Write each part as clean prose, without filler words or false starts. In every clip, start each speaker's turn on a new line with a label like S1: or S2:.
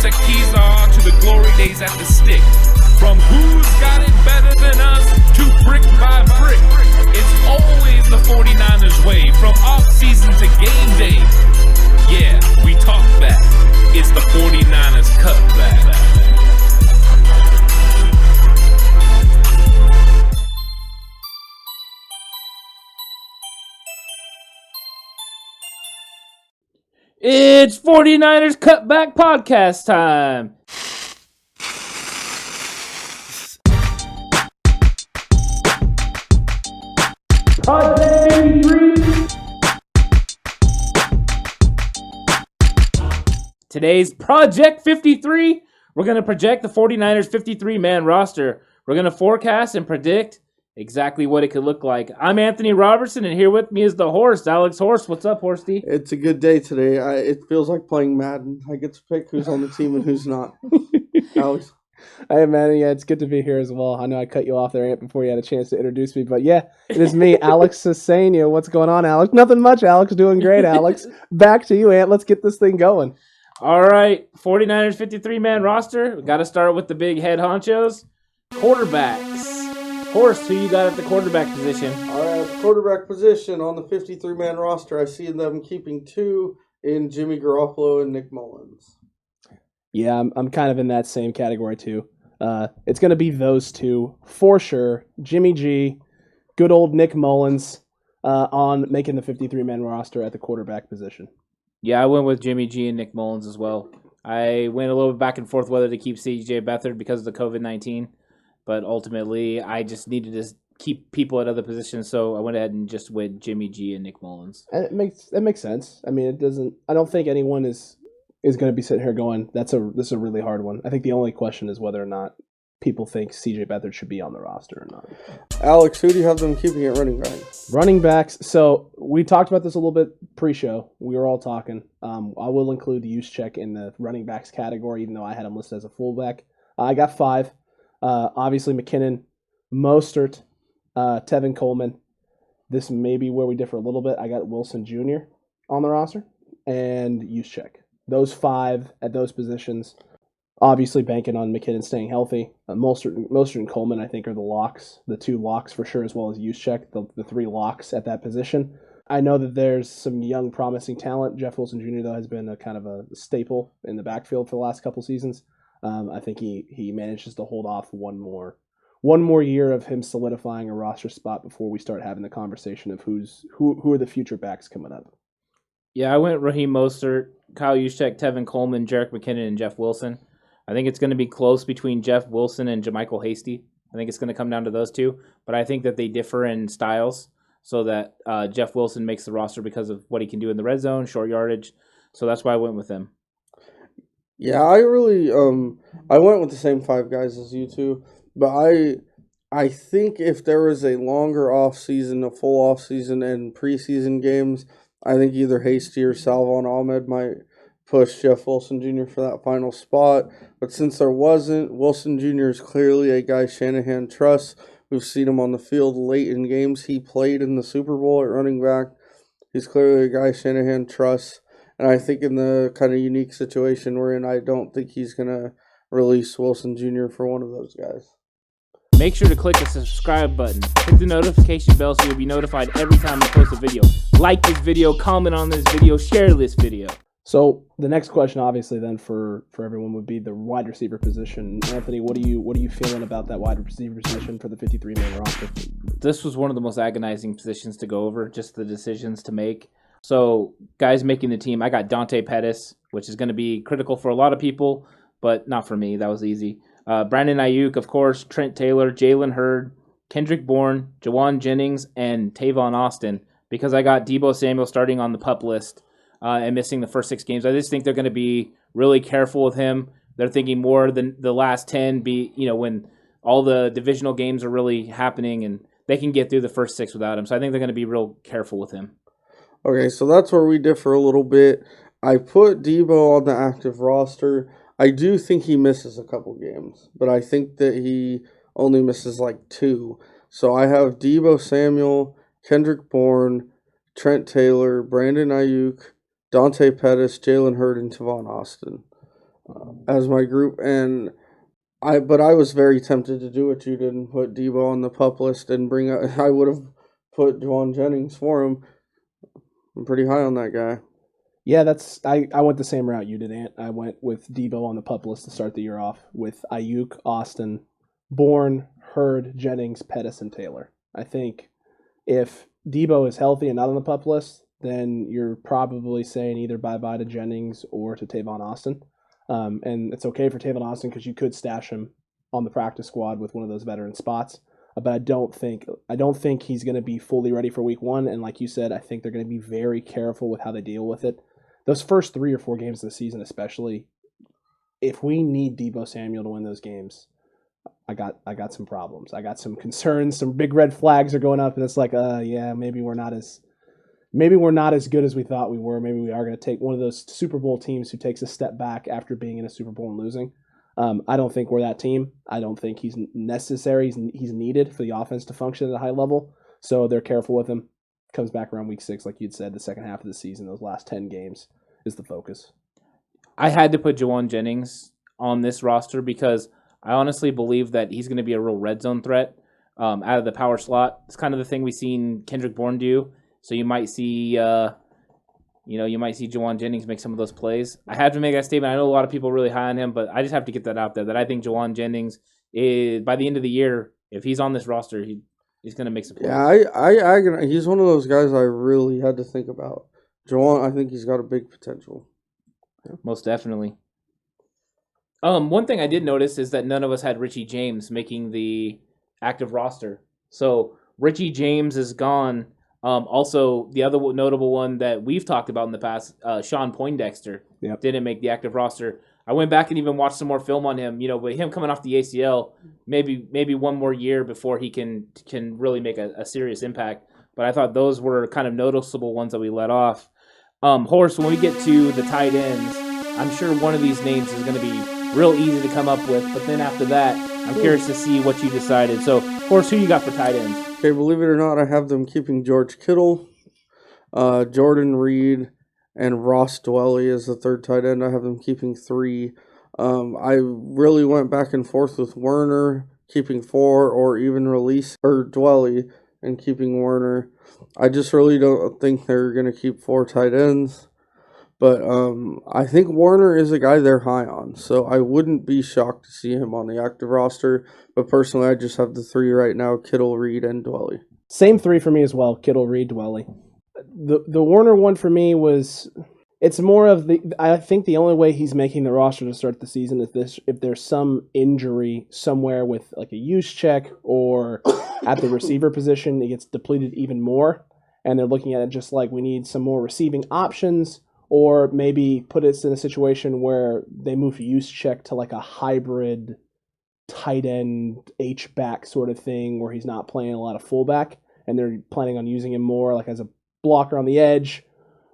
S1: at Kezar to the glory days at the stick. From who's got it better than us to brick by brick. It's always the 49ers way, from off-season to game day. Yeah, we talk back. It's the 49ers Cutback.
S2: It's 49ers Cutback Podcast time. Project 53. Today's Project 53, we're going to project the 49ers 53-man roster. We're going to forecast and predict exactly what it could look like. I'm Anthony Robertson, and here with me is the Horse, Alex Horse. What's up, Horsty?
S3: It's a good day today. It feels like playing Madden. I get to pick who's on the team and who's not. Alex?
S4: Hey, man. Yeah, it's good to be here as well. I know I cut you off there, Ant, before you had a chance to introduce me. But yeah, it is me, Alex Sasania. What's going on, Alex? Nothing much, Alex. Doing great, Alex. Back to you, Ant. Let's get this thing going.
S2: All right, 49ers 53-man roster. We got to start with the big head honchos. Quarterbacks. Horse, who you got at the quarterback position?
S3: All right, quarterback position on the 53-man roster, I see them keeping two in Jimmy Garoppolo and Nick Mullins.
S4: Yeah, I'm kind of in that same category, too. It's going to be those two, for sure. Jimmy G, good old Nick Mullins, on making the 53-man roster at the quarterback position.
S2: Yeah, I went with Jimmy G and Nick Mullins as well. I went a little bit back and forth whether to keep C.J. Beathard because of the COVID-19, but ultimately I just needed to keep people at other positions, so I went ahead and just went Jimmy G and Nick Mullins.
S4: And it makes sense. I mean, I don't think anyone is going to be sitting here going, this is a really hard one. I think the only question is whether or not people think C.J. Beathard should be on the roster or not.
S3: Alex, who do you have them keeping at running back?
S4: Running backs. So we talked about this a little bit pre-show. We were all talking. I will include Juszczyk in the running backs category, even though I had him listed as a fullback. I got 5. Obviously McKinnon, Mostert, Tevin Coleman. This may be where we differ a little bit. I got Wilson Jr. on the roster and Juszczyk. Those 5 at those positions. Obviously banking on McKinnon staying healthy. Mostert and Coleman, I think, are the locks. The 2 locks for sure, as well as Juszczyk, the 3 locks at that position. I know that there's some young, promising talent. Jeff Wilson Jr., though, has been a kind of a staple in the backfield for the last couple seasons. I think he manages to hold off one more year of him solidifying a roster spot before we start having the conversation of who are the future backs coming up.
S2: Yeah, I went Raheem Mostert, Kyle Juszczyk, Tevin Coleman, Jerick McKinnon, and Jeff Wilson. I think it's going to be close between Jeff Wilson and JaMychal Hasty. I think it's going to come down to those two, but I think that they differ in styles, so that Jeff Wilson makes the roster because of what he can do in the red zone, short yardage. So that's why I went with them.
S3: Yeah, I really I went with the same 5 guys as you two, but I think if there was a longer offseason, a full offseason and preseason games, I think either Hasty or Salvon Ahmed might push Jeff Wilson Jr. for that final spot. But since there wasn't, Wilson Jr. is clearly a guy Shanahan trusts. We've seen him on the field late in games. He played in the Super Bowl at running back. He's clearly a guy Shanahan trusts. And I think in the kind of unique situation we're in, I don't think he's going to release Wilson Jr. for one of those guys.
S2: Make sure to click the subscribe button. Hit the notification bell so you'll be notified every time we post a video. Like this video, comment on this video, share this video.
S4: So the next question, obviously, then for everyone would be the wide receiver position. Anthony, what are you feeling about that wide receiver position for the 53-man roster?
S2: This was one of the most agonizing positions to go over, just the decisions to make. So guys making the team, I got Dante Pettis, which is going to be critical for a lot of people, but not for me. That was easy. Brandon Ayuk, of course, Trent Taylor, Jalen Hurd, Kendrick Bourne, Jawan Jennings, and Tavon Austin, because I got Deebo Samuel starting on the PUP list. And missing the first 6 games. I just think they're going to be really careful with him. They're thinking more than the last 10 when all the divisional games are really happening and they can get through the first 6 without him. So I think they're going to be real careful with him.
S3: Okay, so that's where we differ a little bit. I put Deebo on the active roster. I do think he misses a couple games, but I think that he only misses like 2. So I have Deebo Samuel, Kendrick Bourne, Trent Taylor, Brandon Ayuk, Dante Pettis, Jalen Hurd, and Tavon Austin. as my group, and I was very tempted to do what you did and put Debo on the pup list and I would have put Juwan Jennings for him. I'm pretty high on that guy.
S4: Yeah, I went the same route you did, Ant. I went with Debo on the pup list to start the year off with Ayuk, Austin, Bourne, Hurd, Jennings, Pettis, and Taylor. I think if Debo is healthy and not on the pup list, then you're probably saying either bye-bye to Jennings or to Tavon Austin. And it's okay for Tavon Austin because you could stash him on the practice squad with one of those veteran spots. But I don't think he's going to be fully ready for week 1. And like you said, I think they're going to be very careful with how they deal with it. Those first 3 or 4 games of the season, especially, if we need Deebo Samuel to win those games, I got some problems. I got some concerns. Some big red flags are going up, and it's like, yeah, maybe we're not as good as we thought we were. Maybe we are going to take one of those Super Bowl teams who takes a step back after being in a Super Bowl and losing. I don't think we're that team. I don't think he's necessary. He's needed for the offense to function at a high level. So they're careful with him. Comes back around week 6, like you'd said, the second half of the season, those last 10 games is the focus.
S2: I had to put Juwan Jennings on this roster because I honestly believe that he's going to be a real red zone threat out of the power slot. It's kind of the thing we've seen Kendrick Bourne do. So you might see, Juwan Jennings make some of those plays. I have to make that statement. I know a lot of people are really high on him, but I just have to get that out there that I think Juwan Jennings is, by the end of the year, if he's on this roster, he's going to make some plays.
S3: Yeah, he's one of those guys I really had to think about. Juwan, I think he's got a big potential.
S2: Yeah. Most definitely. One thing I did notice is that none of us had Richie James making the active roster. So Richie James is gone. Also, the other notable one that we've talked about in the past, Sean Poindexter, didn't make the active roster. I went back and even watched some more film on him. But him coming off the ACL, maybe one more year before he can really make a serious impact. But I thought those were kind of noticeable ones that we let off. Horace, when we get to the tight ends, I'm sure one of these names is going to be real easy to come up with. But then after that, I'm curious to see what you decided. So, Horace, who you got for tight ends?
S3: Okay, believe it or not, I have them keeping George Kittle, Jordan Reed, and Ross Dwelly as the third tight end. I have them keeping 3. I really went back and forth with Werner keeping 4, or even release Dwelly and keeping Werner. I just really don't think they're going to keep 4 tight ends. But I think Warner is a guy they're high on, so I wouldn't be shocked to see him on the active roster. But personally, I just have the 3 right now, Kittle, Reed, and Dwelly.
S4: Same 3 for me as well, Kittle, Reed, Dwelly. The Warner one for me was, it's more of I think the only way he's making the roster to start the season is if there's some injury somewhere with like a use check or at the receiver position, it gets depleted even more. And they're looking at it just like we need some more receiving options. Or maybe put us in a situation where they move use check to like a hybrid tight end H-back sort of thing where he's not playing a lot of fullback and they're planning on using him more like as a blocker on the edge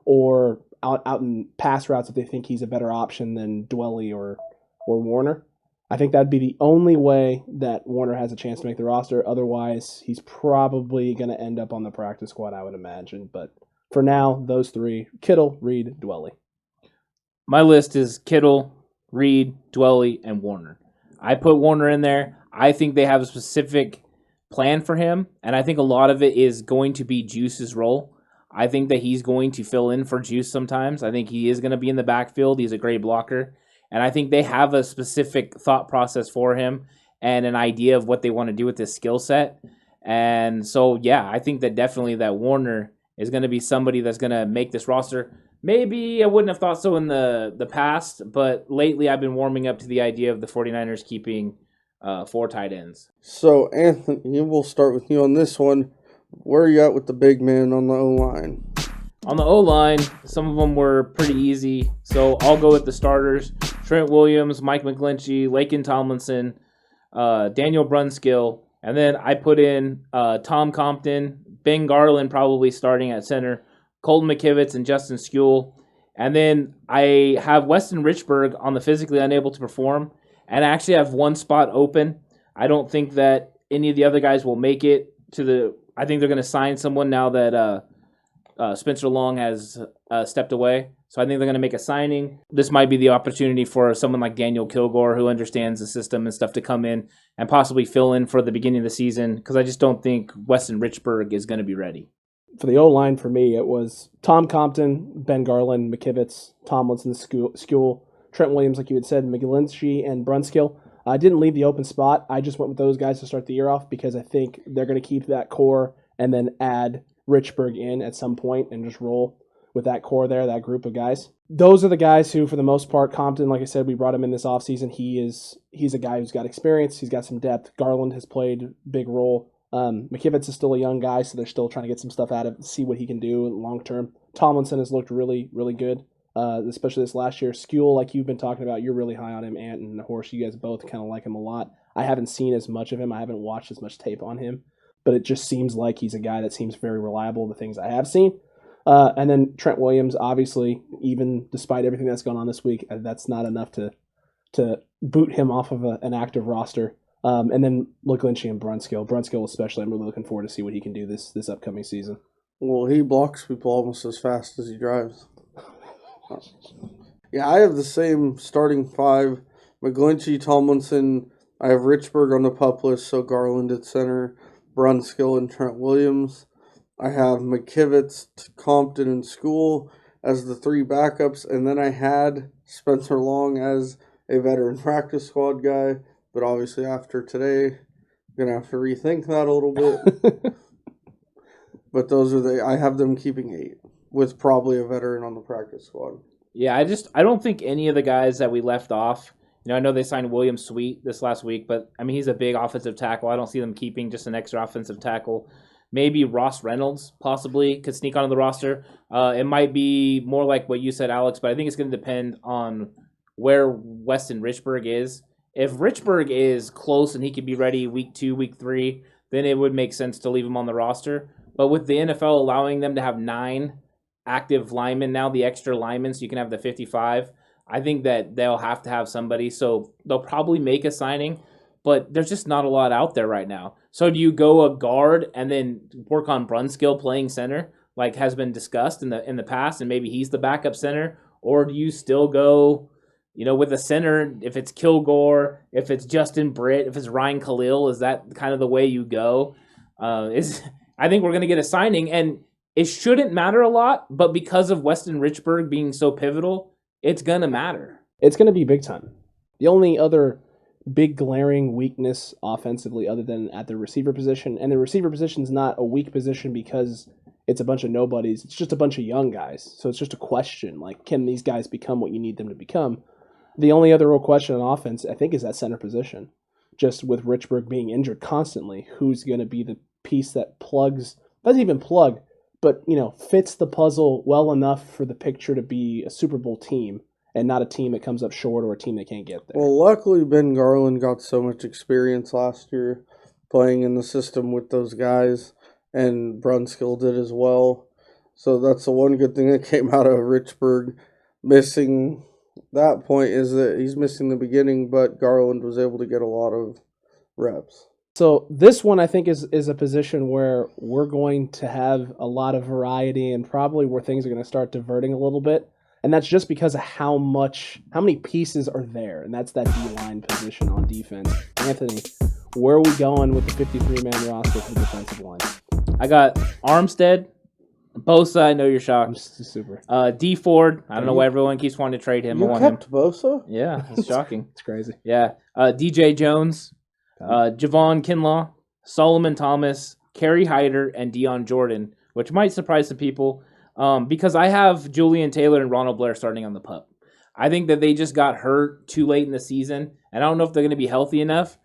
S4: or out in pass routes if they think he's a better option than Dwelly or Warner. I think that'd be the only way that Warner has a chance to make the roster. Otherwise, he's probably going to end up on the practice squad, I would imagine. But for now, those 3, Kittle, Reed, Dwelly.
S2: My list is Kittle, Reed, Dwelly, and Warner. I put Warner in there. I think they have a specific plan for him, and I think a lot of it is going to be Juice's role. I think that he's going to fill in for Juice sometimes. I think he is going to be in the backfield. He's a great blocker, and I think they have a specific thought process for him and an idea of what they want to do with his skill set. And so, yeah, I think that definitely that Warner is going to be somebody that's going to make this roster. Maybe I wouldn't have thought so in the past, but lately I've been warming up to the idea of the 49ers keeping 4 tight ends.
S3: So, Anthony, we'll start with you on this one. Where are you at with the big man on the O-line?
S2: On the O-line, some of them were pretty easy, so I'll go with the starters. Trent Williams, Mike McGlinchey, Laken Tomlinson, Daniel Brunskill, and then I put in Tom Compton, Ben Garland probably starting at center, Colton McKivitz, and Justin Skule. And then I have Weston Richburg on the physically unable to perform, and I actually have 1 spot open. I don't think that any of the other guys will make it to the – I think they're going to sign someone now that Spencer Long has stepped away. So I think they're going to make a signing. This might be the opportunity for someone like Daniel Kilgore, who understands the system and stuff, to come in and possibly fill in for the beginning of the season, because I just don't think Weston Richburg is going to be ready.
S4: For the O-line, for me, it was Tom Compton, Ben Garland, McKivitz, Tomlinson, Skule, Trent Williams, like you had said, McGlinchey, and Brunskill. I didn't leave the open spot. I just went with those guys to start the year off because I think they're going to keep that core and then add Richburg in at some point and just roll with that core there, that group of guys. Those are the guys who, for the most part, Compton, like I said, we brought him in this offseason. He's a guy who's got experience. He's got some depth. Garland has played a big role. McKivitz is still a young guy, so they're still trying to get some stuff out of it, see what he can do long term. Tomlinson has looked really, really good, especially this last year. Skule, like you've been talking about, you're really high on him. Ant and Horse, you guys both kind of like him a lot. I haven't seen as much of him. I haven't watched as much tape on him, but it just seems like he's a guy that seems very reliable, the things I have seen. And then Trent Williams, obviously, even despite everything that's gone on this week, that's not enough to boot him off of an active roster. And then McGlinchey and Brunskill. Brunskill especially, I'm really looking forward to see what he can do this upcoming season.
S3: Well, he blocks people almost as fast as he drives. Yeah, I have the same starting five. McGlinchey, Tomlinson. I have Richburg on the pup list, so Garland at center, Brunskill and Trent Williams. I have McKivitz, Compton, and Skule as the three backups, and then I had Spencer Long as a veteran practice squad guy, but obviously after today, I'm going to have to rethink that a little bit. But those are I have them keeping 8, with probably a veteran on the practice squad.
S2: Yeah, I don't think any of the guys that we left off, I know they signed William Sweet this last week, but I mean, he's a big offensive tackle. I don't see them keeping just an extra offensive tackle. Maybe Ross Reynolds possibly could sneak onto the roster. It might be more like what you said, Alex, but I think it's going to depend on where Weston Richburg is. If Richburg is close and he could be ready week 2, week 3, then it would make sense to leave him on the roster. But with the NFL allowing them to have 9 active linemen now, the extra linemen, so you can have the 55, I think that they'll have to have somebody. So they'll probably make a signing, but there's just not a lot out there right now. So do you go a guard and then work on Brunskill playing center, like has been discussed in the past, and maybe he's the backup center? Or do you still go, with a center, if it's Kilgore, if it's Justin Britt, if it's Ryan Khalil, is that kind of the way you go? I think we're going to get a signing, and it shouldn't matter a lot, but because of Weston Richburg being so pivotal, it's going to matter.
S4: It's going to be big time. The only other big glaring weakness offensively other than at the receiver position, and the receiver position is not a weak position because it's a bunch of nobodies. It's just a bunch of young guys. So it's just a question, like, can these guys become what you need them to become? The only other real question on offense, I think, is that center position. Just with Richburg being injured constantly, who's going to be the piece that doesn't even plug, but, fits the puzzle well enough for the picture to be a Super Bowl team and not a team that comes up short or a team that can't get there.
S3: Well, luckily Ben Garland got so much experience last year playing in the system with those guys, and Brunskill did as well. So that's the one good thing that came out of Richburg missing that point, is that he's missing the beginning, but Garland was able to get a lot of reps.
S4: So this one, I think, is a position where we're going to have a lot of variety and probably where things are going to start diverting a little bit. And that's just because of how many pieces are there. And that's that D-line position on defense. Anthony, where are we going with the 53-man roster for the defensive line?
S2: I got Armstead, Bosa. I know you're shocked.
S4: Super.
S2: D Ford. I don't know why everyone keeps wanting to trade him.
S3: You kept Bosa?
S2: Yeah, it's shocking.
S4: It's crazy.
S2: Yeah. DJ Jones, Javon Kinlaw, Solomon Thomas, Kerry Hyder, and Deion Jordan, which might surprise some people. Because I have Julian Taylor and Ronald Blair starting on the pup. I think that they just got hurt too late in the season, and I don't know if they're going to be healthy enough.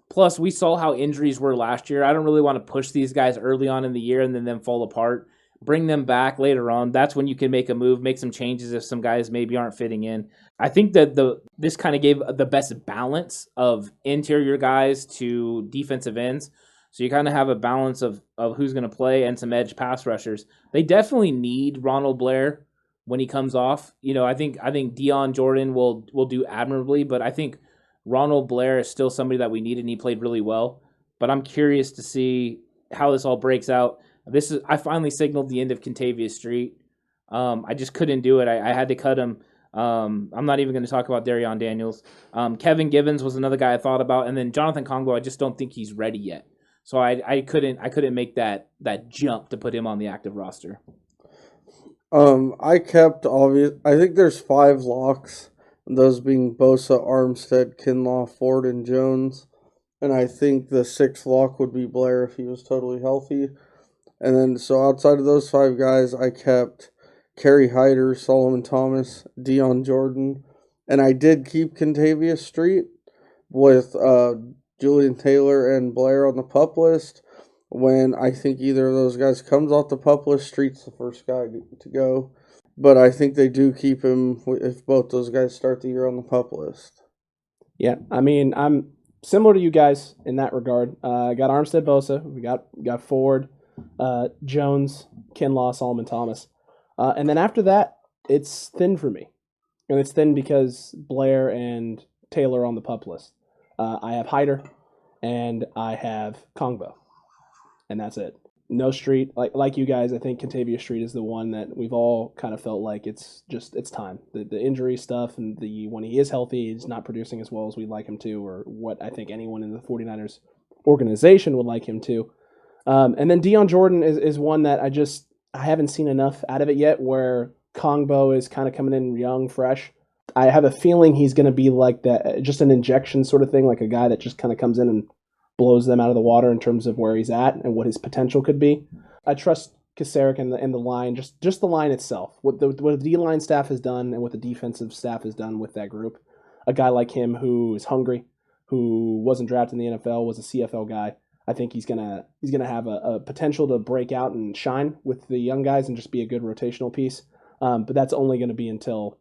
S2: Plus, we saw how injuries were last year. I don't really want to push these guys early on in the year and then them fall apart. Bring them back later on. That's when you can make a move, make some changes if some guys maybe aren't fitting in. I think that this kind of gave the best balance of interior guys to defensive ends. So you kind of have a balance of who's going to play and some edge pass rushers. They definitely need Ronald Blair when he comes off. I think Deion Jordan will do admirably, but I think Ronald Blair is still somebody that we need, and he played really well. But I'm curious to see how this all breaks out. I finally signaled the end of Kentavious Street. I just couldn't do it. I had to cut him. I'm not even going to talk about Darion Daniels. Kevin Givens was another guy I thought about, and then Jonathan Congo. I just don't think he's ready yet. So I couldn't make that jump to put him on the active roster.
S3: I kept I think there's 5 locks, those being Bosa, Armstead, Kinlaw, Ford, and Jones. And I think the 6th lock would be Blair if he was totally healthy. And then, so outside of those 5 guys, I kept Kerry Hyder, Solomon Thomas, Dion Jordan. And I did keep Kentavious Street with Julian Taylor and Blair on the PUP list. When I think either of those guys comes off the PUP list, Street's the first guy to go. But I think they do keep him if both those guys start the year on the PUP list.
S4: Yeah, I mean, I'm similar to you guys in that regard. I got Armstead, Bosa. We got Ford, Jones, Kinlaw, Solomon Thomas. And then after that, it's thin for me. And it's thin because Blair and Taylor are on the PUP list. I have Hyder, and I have Kongbo. And that's it. No Street. Like you guys, I think Kentavious Street is the one that we've all kind of felt like it's time. The injury stuff and when he is healthy, he's not producing as well as we'd like him to, or what I think anyone in the 49ers organization would like him to. And then Dion Jordan is one that I haven't seen enough out of it yet, where Kongbo is kind of coming in young, fresh. I have a feeling he's going to be like that, just an injection sort of thing, like a guy that just kind of comes in and blows them out of the water in terms of where he's at and what his potential could be. I trust Kasarik and the line, just the line itself. What the D-line staff has done and what the defensive staff has done with that group. A guy like him who is hungry, who wasn't drafted in the NFL, was a CFL guy. I think he's gonna have a potential to break out and shine with the young guys and just be a good rotational piece. But that's only going to be until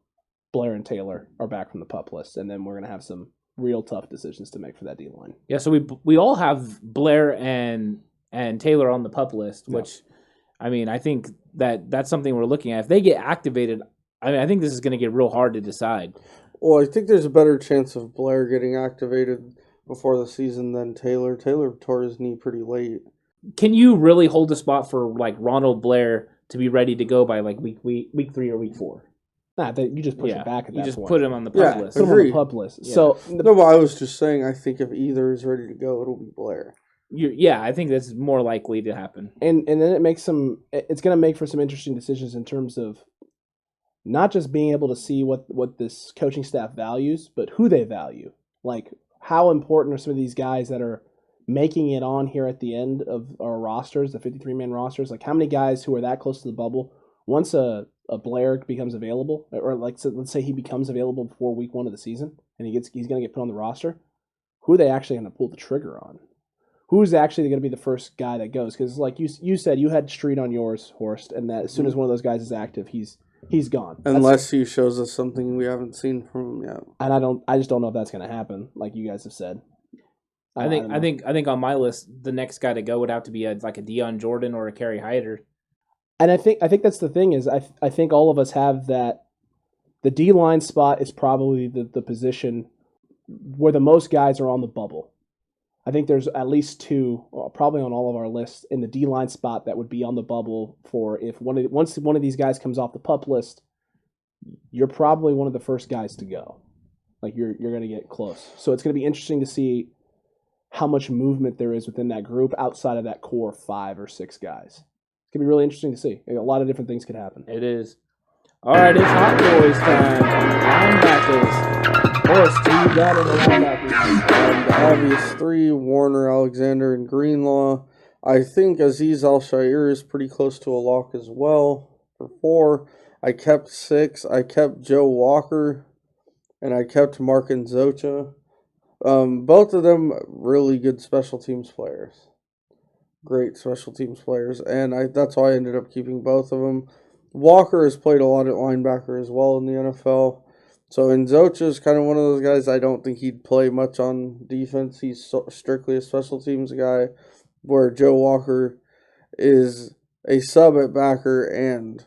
S4: Blair and Taylor are back from the PUP list, and then we're going to have some real tough decisions to make for that D-line.
S2: Yeah, so we all have Blair and Taylor on the PUP list, which, I mean, I think that's something we're looking at. If they get activated, I think this is going to get real hard to decide.
S3: Well, I think there's a better chance of Blair getting activated before the season than Taylor. Taylor tore his knee pretty late.
S2: Can you really hold a spot for like Ronald Blair to be ready to go by like week 3 or week 4?
S4: Nah, you just push it back at that point.
S2: You just put him on the PUP list.
S4: Put him on the PUP list.
S2: Yeah.
S4: So
S3: No, but I was just saying, I think if either is ready to go, it'll be Blair.
S2: I think that's more likely to happen.
S4: And then it's going to make for some interesting decisions in terms of not just being able to see what this coaching staff values, but who they value. Like, how important are some of these guys that are making it on here at the end of our rosters, the 53-man rosters? Like, how many guys who are that close to the bubble, once a Blair becomes available, or like, so let's say he becomes available before week 1 of the season, and he's going to get put on the roster, who are they actually going to pull the trigger on? Who's actually going to be the first guy that goes? Because like you said, you had Street on yours, Horst, and that as soon as one of those guys is active, he's gone.
S3: Unless he shows us something we haven't seen from him yet.
S4: And I just don't know if that's going to happen, like you guys have said.
S2: I think on my list, the next guy to go would have to be like a Dion Jordan or a Kerry Hyder.
S4: And I think that's the thing is I think all of us have that the D-line spot is probably the position where the most guys are on the bubble. I think there's at least 2, probably on all of our lists, in the D-line spot that would be on the bubble for once one of these guys comes off the PUP list, you're probably one of the first guys to go. Like you're going to get close. So it's going to be interesting to see how much movement there is within that group outside of that core 5 or 6 guys. It's going to be really interesting to see. A lot of different things could happen.
S2: It is. All right, it's Hot Boys time. Linebackers. Horst, who you got in the linebackers?
S3: The obvious 3, Warner, Alexander, and Greenlaw. I think Aziz Al-Shair is pretty close to a lock as well. For 4, I kept 6. I kept Joe Walker, and I kept Mark Nzocha. Both of them really good special teams players. Great special teams players, and that's why I ended up keeping both of them. Walker has played a lot at linebacker as well in the NFL. So Nzocha is kind of one of those guys I don't think he'd play much on defense. He's strictly a special teams guy, where Joe Walker is a sub at backer and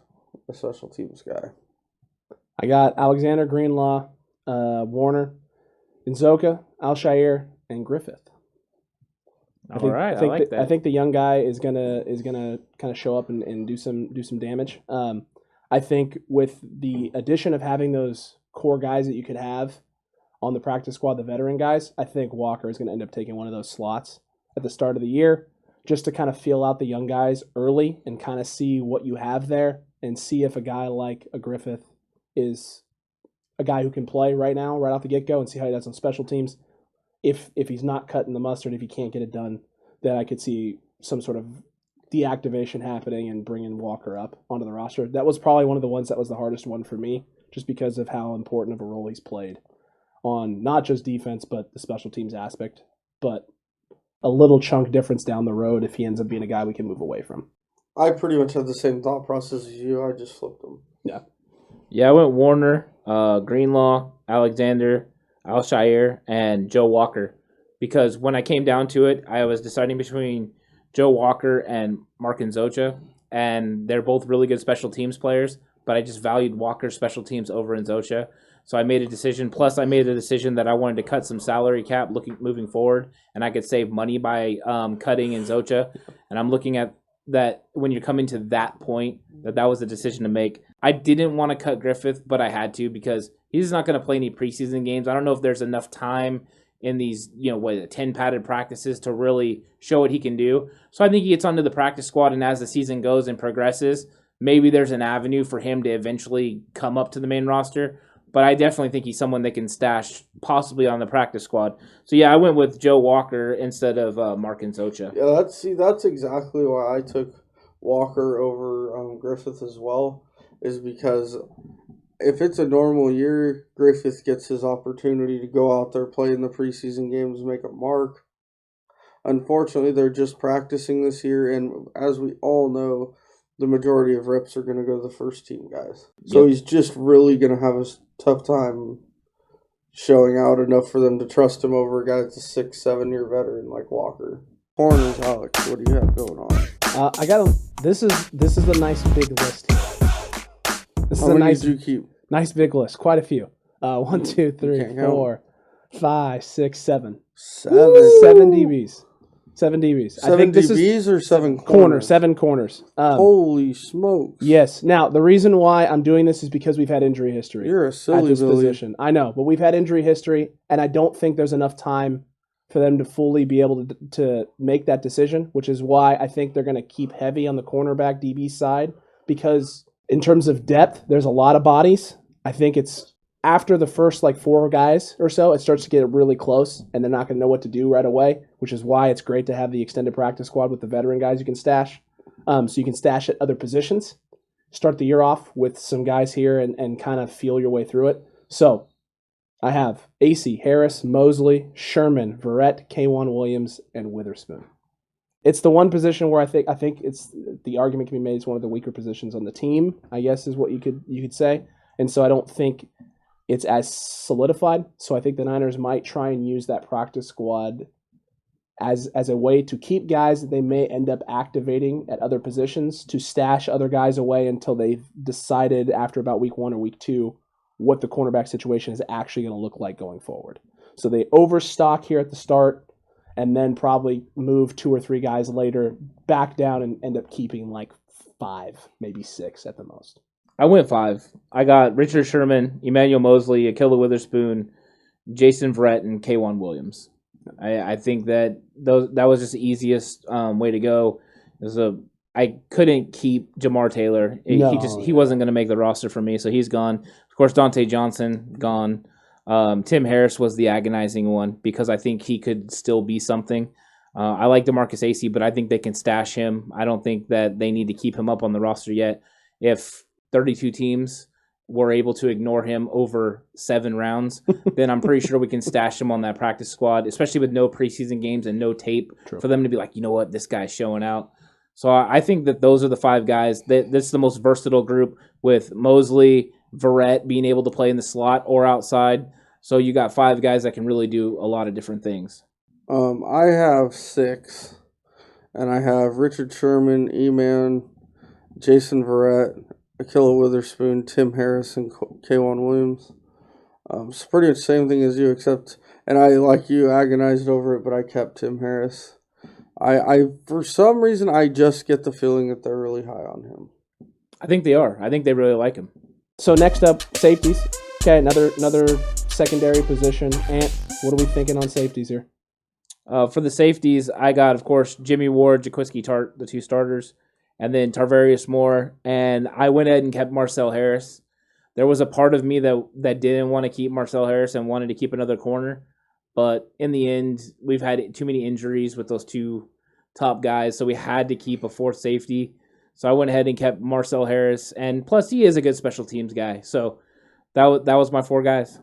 S3: a special teams guy.
S4: I got Alexander, Greenlaw, Warner, Nzocha, Al-Shair, and Griffith. I
S2: that.
S4: think the young guy is gonna kind of show up and do some damage. I think with the addition of having those core guys that you could have on the practice squad, the veteran guys, I think Walker is going to end up taking one of those slots at the start of the year just to kind of feel out the young guys early and kind of see what you have there and see if a guy like a Griffith is a guy who can play right now, right off the get-go, and see how he does on special teams. If he's not cutting the mustard, if he can't get it done, then I could see some sort of deactivation happening and bringing Walker up onto the roster. That was probably one of the ones that was the hardest one for me, just because of how important of a role he's played on not just defense, but the special teams aspect. But a little chunk difference down the road if he ends up being a guy we can move away from.
S3: I pretty much had the same thought process as you. I just flipped them.
S2: Yeah, I went Warner, Greenlaw, Alexander, Alshire, and Joe Walker. Because when I came down to it, I was deciding between Joe Walker and Mark Nzocha, and they're both really good special teams players, but I just valued Walker's special teams over Nzocha. So I made a decision. Plus, I made a decision that I wanted to cut some salary cap moving forward, and I could save money by cutting Nzocha. And I'm looking at that when you're coming to that point, that was the decision to make. I didn't want to cut Griffith, but I had to because he's not going to play any preseason games. I don't know if there's enough time in these, 10 padded practices to really show what he can do. So I think he gets onto the practice squad, and as the season goes and progresses, maybe there's an avenue for him to eventually come up to the main roster. But I definitely think he's someone they can stash possibly on the practice squad. So, yeah, I went with Joe Walker instead of Mark Nzocha.
S3: Yeah, that's exactly why I took Walker over Griffith as well, is because if it's a normal year, Griffith gets his opportunity to go out there, play in the preseason games, make a mark. Unfortunately, they're just practicing this year, and as we all know, the majority of reps are going to go to the first team guys. So He's just really going to have a tough time showing out enough for them to trust him over a guy that's a 6-7 year veteran like Walker. Corners, Alex, what do you have going on?
S4: I got this is a nice big list here. This
S3: How
S4: is a
S3: many
S4: nice
S3: did you keep?
S4: Nice big list, quite a few. 1, 2, 3, 4, 5, 6, 7. 7 DBs. 7 DBs. I think this
S3: DBs or 7
S4: corners? 7 corners.
S3: Holy smokes.
S4: Yes. Now, the reason why I'm doing this is because we've had injury history.
S3: You're a silly
S4: at this
S3: Billy.
S4: position. I know, but we've had injury history, and I don't think there's enough time for them to fully be able to make that decision, which is why I think they're going to keep heavy on the cornerback DB side, because in terms of depth, there's a lot of bodies. I think it's after the first 4 guys or so, it starts to get really close, and they're not going to know what to do right away, which is why it's great to have the extended practice squad with the veteran guys you can stash. So you can stash at other positions, start the year off with some guys here and kind of feel your way through it. So I have AC, Harris, Mosley, Sherman, Verrett, K1 Williams, and Witherspoon. It's the one position where I think it's the argument can be made it's one of the weaker positions on the team, I guess is what you could say. And so I don't think it's as solidified. So I think the Niners might try and use that practice squad as a way to keep guys that they may end up activating at other positions, to stash other guys away until they've decided after about week 1 or week 2 what the cornerback situation is actually going to look like going forward. So they overstock here at the start and then probably move 2 or 3 guys later back down and end up keeping 5, maybe 6 at the most.
S2: I went 5. I got Richard Sherman, Emmanuel Mosley, Akilla Witherspoon, Jason Verrett, and K1 Williams. I think that was just the easiest way to go. I couldn't keep Jamar Taylor. He wasn't going to make the roster for me, so he's gone. Of course, Dante Johnson, gone. Tim Harris was the agonizing one because I think he could still be something. I like DeMarcus Acey, but I think they can stash him. I don't think that they need to keep him up on the roster yet. If 32 teams were able to ignore him over 7 rounds, then I'm pretty sure we can stash him on that practice squad, especially with no preseason games and no tape. True. For them to be like, you know what, this guy's showing out. So I think that those are the 5 guys. This is the most versatile group, with Mosley, Verrett being able to play in the slot or outside. So you got 5 guys that can really do a lot of different things.
S3: I have 6, and I have Richard Sherman, E-Man, Jason Verrett, Akilla Witherspoon, Tim Harris, and K1 Williams. It's pretty much the same thing as you, except, and I, like you, agonized over it, but I kept Tim Harris. I for some reason, I just get the feeling that they're really high on him.
S2: I think they are. I think they really like him.
S4: So next up, safeties. Okay, another secondary position. Ant, what are we thinking on safeties here?
S2: For the safeties, I got, of course, Jimmy Ward, Jaquiski Tart, the two starters, and then Tarvarius Moore. And I went ahead and kept Marcel Harris. There was a part of me that didn't want to keep Marcel Harris and wanted to keep another corner. But in the end, we've had too many injuries with those two top guys, so we had to keep a fourth safety. So I went ahead and kept Marcel Harris. And plus, he is a good special teams guy. So that was my four guys.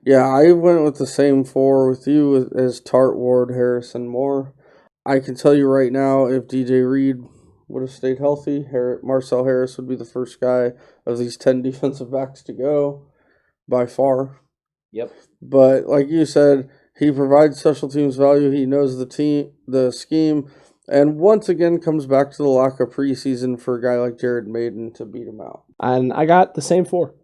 S3: Yeah, I went with the same four with you as Tart, Ward, Harris, and Moore. I can tell you right now, if DJ Reed would have stayed healthy, Marcel Harris would be the first guy of these 10 defensive backs to go, by far.
S2: Yep.
S3: But like you said, he provides special teams value. He knows the scheme, and once again comes back to the lack of preseason for a guy like Jared Maiden to beat him out.
S4: And I got the same four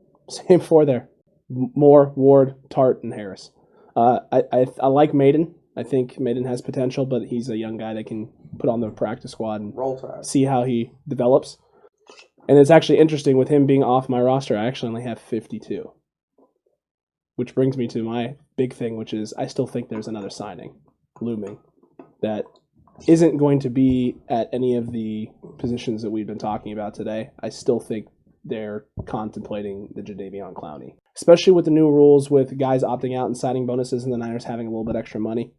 S4: there. Moore, Ward, Tart, and Harris. I like Maiden. I think Maiden has potential, but he's a young guy that can put on the practice squad and
S3: Roll Tide.
S4: see how he develops. And it's actually interesting with him being off my roster. I actually only have 52, which brings me to my big thing, which is I still think there's another signing looming that isn't going to be at any of the positions that we've been talking about today. I still think they're contemplating the Jadeveon Clowney, especially with the new rules with guys opting out and signing bonuses and the Niners having a little bit extra money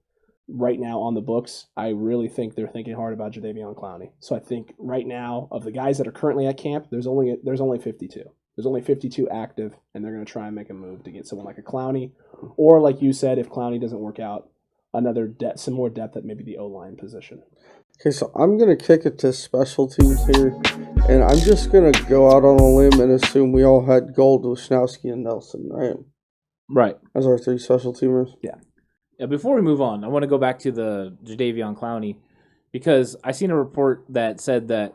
S4: right now on the books. I really think they're thinking hard about Jadeveon Clowney. So I think right now, of the guys that are currently at camp, there's only 52. There's only 52 active, and they're going to try and make a move to get someone like a Clowney, or like you said, if Clowney doesn't work out, some more depth at maybe the O-line position.
S3: Okay, so I'm going to kick it to special teams here, and I'm just going to go out on a limb and assume we all had Gold, Wisnowski, and Nelson, right?
S2: Right.
S3: As our three special teamers.
S2: Yeah, before we move on, I want to go back to the Jadeveon Clowney, because I seen a report that said that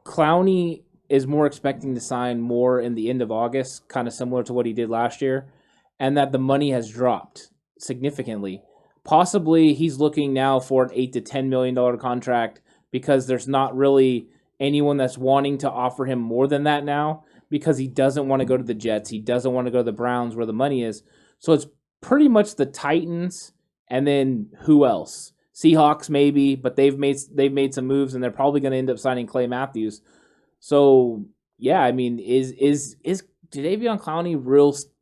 S2: Clowney is more expecting to sign more in the end of August, kind of similar to what he did last year, and that the money has dropped significantly. Possibly he's looking now for an $8 to $10 million contract because there's not really anyone that's wanting to offer him more than that now, because he doesn't want to go to the Jets. He doesn't want to go to the Browns where the money is. So it's pretty much the Titans, and then who else? Seahawks maybe, but they've made some moves, and they're probably going to end up signing Clay Matthews. So yeah, I mean, is Jadeveon Clowney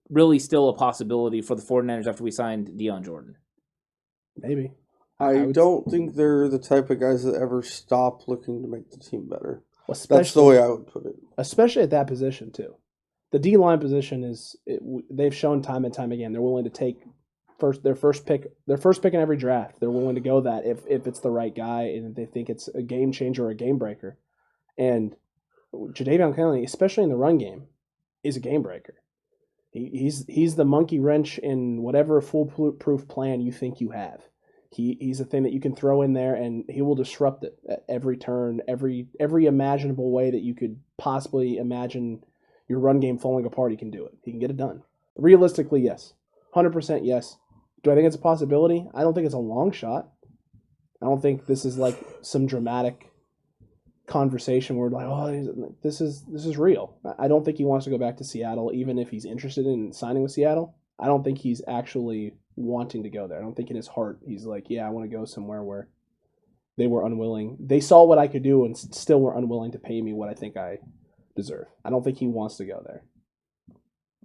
S2: really still a possibility for the 49ers after we signed Deion Jordan?
S4: Maybe.
S3: I don't think they're the type of guys that ever stop looking to make the team better.
S4: Especially,
S3: that's the way I would put it.
S4: Especially at that position, too. The D-line position they've shown time and time again, they're willing to take their first pick in every draft. They're willing to go that if it's the right guy and if they think it's a game changer or a game breaker. And Jadeveon Clowney, especially in the run game, is a game breaker. He's the monkey wrench in whatever foolproof plan you think you have. He's a thing that you can throw in there, and he will disrupt it at every turn, every imaginable way that you could possibly imagine your run game falling apart. He can do it. He can get it done. Realistically, yes. 100% yes. Do I think it's a possibility? I don't think it's a long shot. I don't think this is like some dramatic conversation where like, oh, this is real. I don't think he wants to go back to Seattle, even if he's interested in signing with Seattle. I don't think he's actually wanting to go there. I don't think in his heart he's like, yeah, I want to go somewhere where they were unwilling. They saw what I could do and still were unwilling to pay me what I think I deserve. I don't think he wants to go there.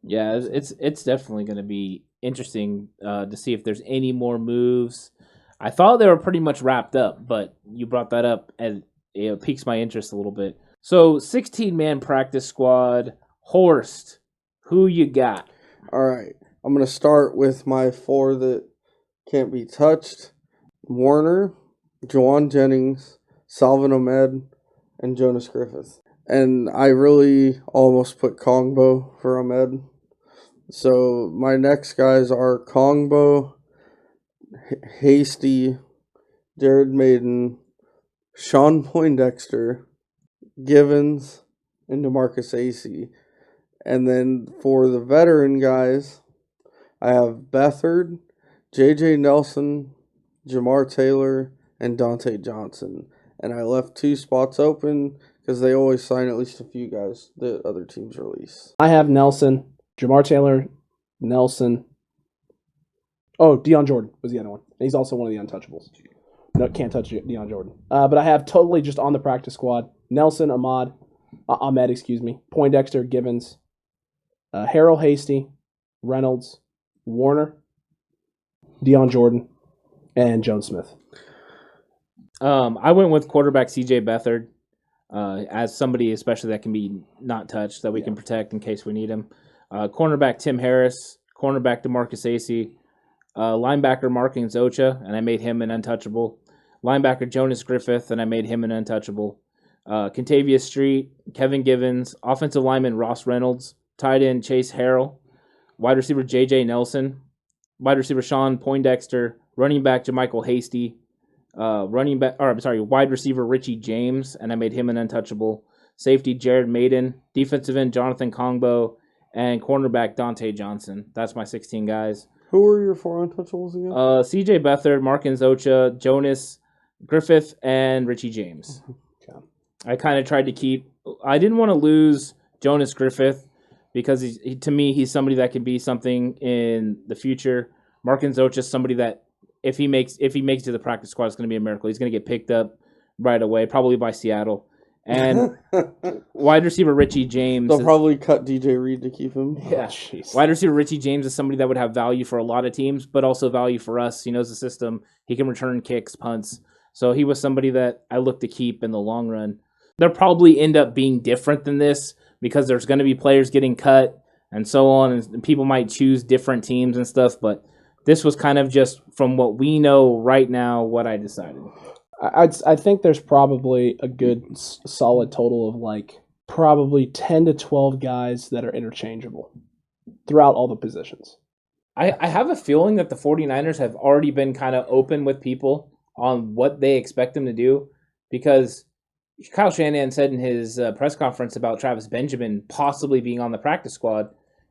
S2: Yeah, it's definitely going to be interesting to see if there's any more moves. I thought they were pretty much wrapped up, but you brought that up and it piques my interest a little bit. So, 16-man practice squad. Horst, who you got?
S3: All right. I'm going to start with my four that can't be touched. Warner, Jawan Jennings, Salvin Ahmed, and Jonas Griffith. And I really almost put Kongbo for Ahmed. So my next guys are Kongbo, Hasty, Jared Maiden, Sean Poindexter, Givens, and DeMarcus Acey. And then for the veteran guys, I have Beathard, J.J. Nelson, Jamar Taylor, and Dante Johnson. And I left 2 spots open because they always sign at least a few guys that other teams release.
S4: I have Nelson, Jamar Taylor, Nelson. Oh, Deion Jordan was the other one. He's also one of the untouchables. No, can't touch Deion Jordan. But I have totally just on the practice squad, Nelson, Ahmed, Poindexter, Givens, Harrell Hasty, Reynolds, Warner, Deion Jordan, and Jones Smith.
S2: I went with quarterback C.J. Beathard as somebody especially that can be not touched, that we can protect in case we need him. Cornerback Tim Harris, cornerback DeMarcus Acey, linebacker Markins Ocha, and I made him an untouchable. Linebacker Jonas Griffith, and I made him an untouchable. Contavious Street, Kevin Givens, offensive lineman Ross Reynolds, tight end Chase Harrell, wide receiver J.J. Nelson, wide receiver Sean Poindexter, running back JaMychal Hasty, wide receiver Richie James, and I made him an untouchable. Safety Jared Maiden, defensive end Jonathan Kongbo, and cornerback Dante Johnson. That's my 16 guys.
S3: Who were your 4 untouchables again?
S2: C.J. Beathard, Markins Ocha, Jonas Griffith, and Richie James.
S4: Okay.
S2: I kind of tried to keep. I didn't want to lose Jonas Griffith because to me he's somebody that can be something in the future. Markins Ocha is somebody that if he makes it to the practice squad, it's going to be a miracle. He's going to get picked up right away, probably by Seattle. And wide receiver Richie James.
S3: They'll probably cut DJ Reed to keep him.
S2: Yeah. Wide receiver Richie James is somebody that would have value for a lot of teams, but also value for us. He knows the system. He can return kicks, punts. So he was somebody that I look to keep in the long run. They'll probably end up being different than this because there's going to be players getting cut and so on, and people might choose different teams and stuff, but this was kind of just from what we know right now what I decided.
S4: I think there's probably a good solid total of probably 10 to 12 guys that are interchangeable throughout all the positions.
S2: I have a feeling that the 49ers have already been kind of open with people on what they expect them to do because Kyle Shanahan said in his press conference about Travis Benjamin possibly being on the practice squad,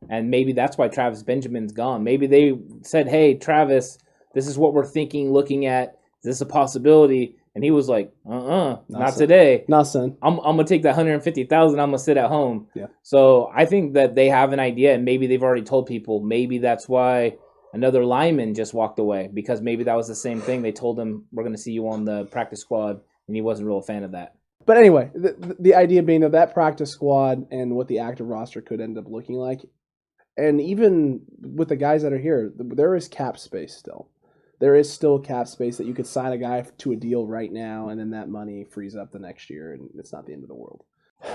S2: and maybe that's why Travis Benjamin's gone. Maybe they said, hey, Travis, this is what we're thinking, looking at. Is this a possibility? And he was like, not today.
S4: Not son.
S2: I'm going to take that $150,000. I'm going to sit at home.
S4: Yeah.
S2: So I think that they have an idea, and maybe they've already told people. Maybe that's why another lineman just walked away, because maybe that was the same thing. They told him, we're going to see you on the practice squad, and he wasn't real a fan of that.
S4: But anyway, the idea being that practice squad and what the active roster could end up looking like, and even with the guys that are here, there is cap space still. There is still cap space that you could sign a guy to a deal right now, and then that money frees up the next year, and it's not the end of the world.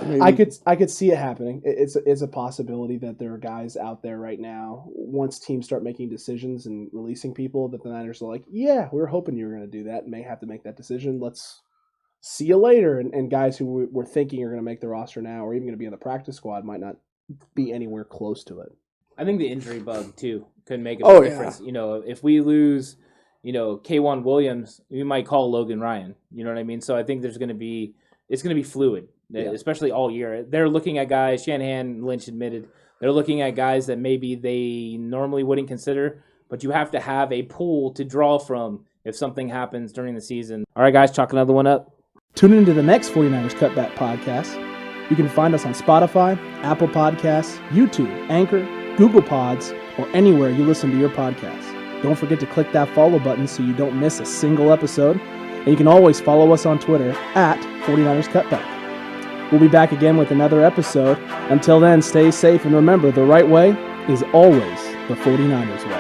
S4: Maybe. I could see it happening. It's a possibility that there are guys out there right now, once teams start making decisions and releasing people, that the Niners are like, yeah, we were hoping you were going to do that, and may have to make that decision. Let's see you later. And guys who we're thinking are going to make the roster now or even going to be on the practice squad might not be anywhere close to it.
S2: I think the injury bug, too, could make a big difference. Yeah. If we lose, K'Wan Williams, we might call Logan Ryan. You know what I mean? So I think it's going to be fluid, especially all year. They're looking at guys, Shanahan and Lynch admitted, they're looking at guys that maybe they normally wouldn't consider, but you have to have a pool to draw from if something happens during the season. All right, guys, chalk another one up.
S4: Tune into the next 49ers Cutback Podcast. You can find us on Spotify, Apple Podcasts, YouTube, Anchor, Google Pods, or anywhere you listen to your podcasts. Don't forget to click that follow button so you don't miss a single episode. And you can always follow us on Twitter at 49ers Cutback. We'll be back again with another episode. Until then, stay safe and remember, the right way is always the 49ers way.